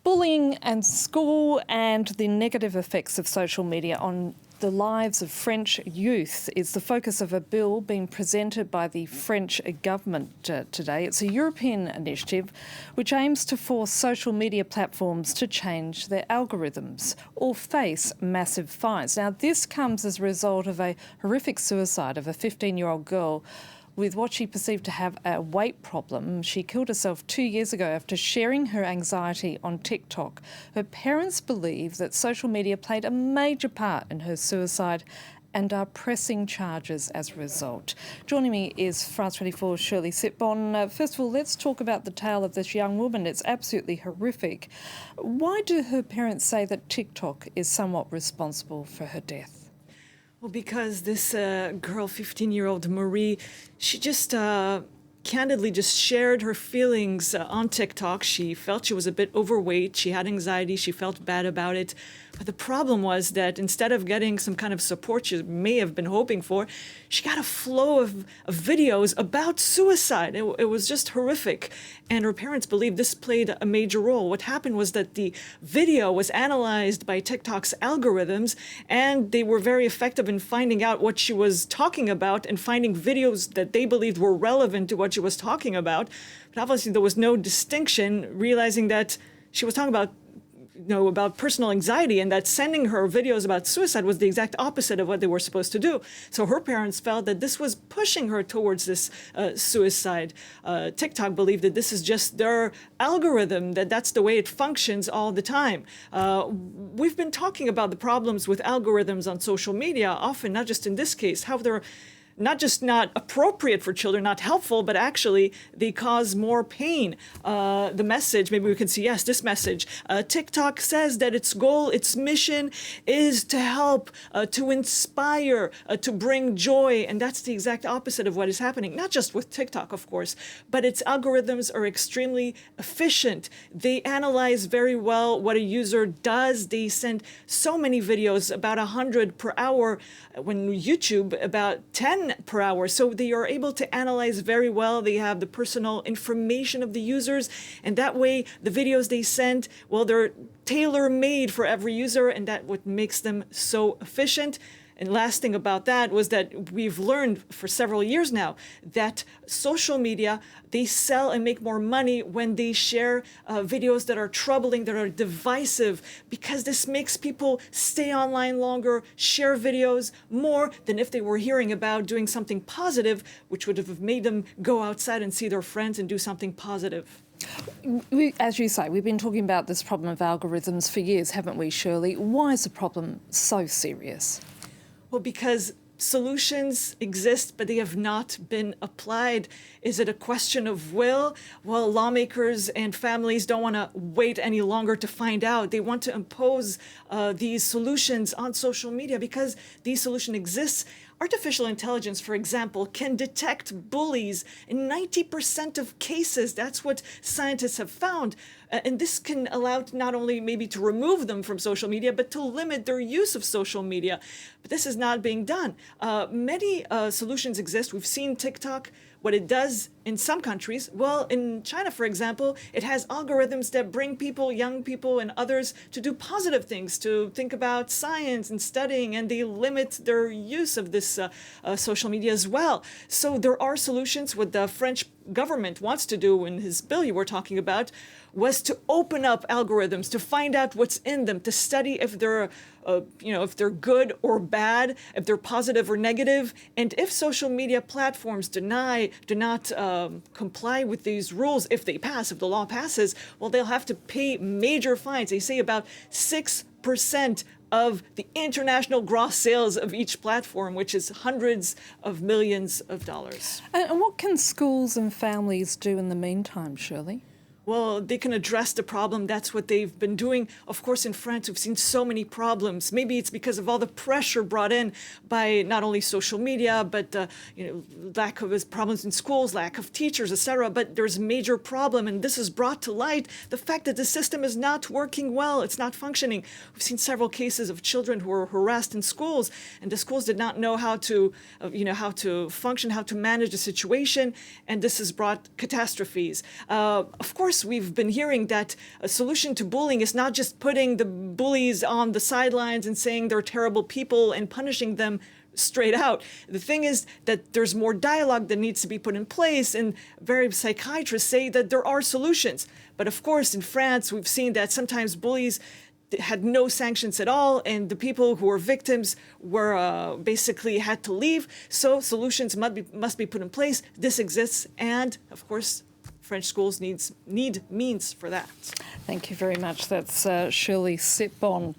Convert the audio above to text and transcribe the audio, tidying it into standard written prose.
Bullying and school and the negative effects of social media on the lives of French youth is the focus of a bill being presented by the French government today. It's a European initiative which aims to force social media platforms to change their algorithms or face massive fines. Now, this comes as a result of a horrific suicide of a 15-year-old girl with what she perceived to have a weight problem. She killed herself 2 years ago after sharing her anxiety on TikTok. Her parents believe that social media played a major part in her suicide and are pressing charges as a result. Joining me is France 24's Shirley Sitbon. First of all, let's talk about the tale of this young woman. It's absolutely horrific. Why do her parents say that TikTok is somewhat responsible for her death? Well, because this girl, 15-year-old Marie, she just candidly just shared her feelings on TikTok. She felt she was a bit overweight. She had anxiety. She felt bad about it. But the problem was that instead of getting some kind of support she may have been hoping for, she got a flow of videos about suicide. It was just horrific. And her parents believe this played a major role. What happened was that the video was analyzed by TikTok's algorithms, and they were very effective in finding out what she was talking about and finding videos that they believed were relevant to what she was talking about. But obviously there was no distinction, realizing that she was talking about about personal anxiety, and that sending her videos about suicide was the exact opposite of what they were supposed to do. So her parents felt that this was pushing her towards this suicide. TikTok believed that this is just their algorithm, that's the way it functions all the time. We've been talking about the problems with algorithms on social media often, not just in this case, how they're not just not appropriate for children, not helpful, but actually they cause more pain. The message, maybe we can see, yes, this message. TikTok says that its goal, its mission is to help, to inspire, to bring joy. And that's the exact opposite of what is happening, not just with TikTok, of course, but its algorithms are extremely efficient. They analyze very well what a user does. They send so many videos, about 100 per hour, when YouTube about 10 per hour. So they are able to analyze very well. They have the personal information of the users. And that way, the videos they send, well, they're tailor-made for every user. And that's what makes them so efficient. And last thing about that was that we've learned for several years now that social media, they sell and make more money when they share videos that are troubling, that are divisive, because this makes people stay online longer, share videos more than if they were hearing about doing something positive, which would have made them go outside and see their friends and do something positive. As you say, we've been talking about this problem of algorithms for years, haven't we, Shirley? Why is the problem so serious? Well, because solutions exist, but they have not been applied. Is it a question of will? Well, lawmakers and families don't want to wait any longer to find out. They want to impose these solutions on social media because these solutions exist. Artificial intelligence, for example, can detect bullies in 90% of cases. That's what scientists have found. And this can allow not only maybe to remove them from social media, but to limit their use of social media. But this is not being done. Many solutions exist. We've seen TikTok, what it does in some countries. Well, in China, for example, it has algorithms that bring people, young people and others, to do positive things, to think about science and studying, and they limit their use of this social media as well. So there are solutions. What the French government wants to do in his bill you were talking about was to open up algorithms, to find out what's in them, to study if they're if they're good or bad, if they're positive or negative. And if social media platforms do not comply with these rules, if they pass, if the law passes, well, they'll have to pay major fines. They say about 6% of the international gross sales of each platform, which is hundreds of millions of dollars. And what can schools and families do in the meantime, Shirley? Well, they can address the problem. That's what they've been doing. Of course, in France, we've seen so many problems. Maybe it's because of all the pressure brought in by not only social media, but lack of problems in schools, lack of teachers, etc. But there's a major problem, and this has brought to light the fact that the system is not working well. It's not functioning. We've seen several cases of children who were harassed in schools, and the schools did not know how to function, how to manage the situation, and this has brought catastrophes. Of course, course, we've been hearing that a solution to bullying is not just putting the bullies on the sidelines and saying they're terrible people and punishing them straight out. The thing is that there's more dialogue that needs to be put in place, and various psychiatrists say that there are solutions. But of course, in France, we've seen that sometimes bullies had no sanctions at all, and the people who were victims were basically had to leave. So solutions must be put in place. This exists, and of course, French schools need means for that. Thank you very much. That's Shirley Sitbon.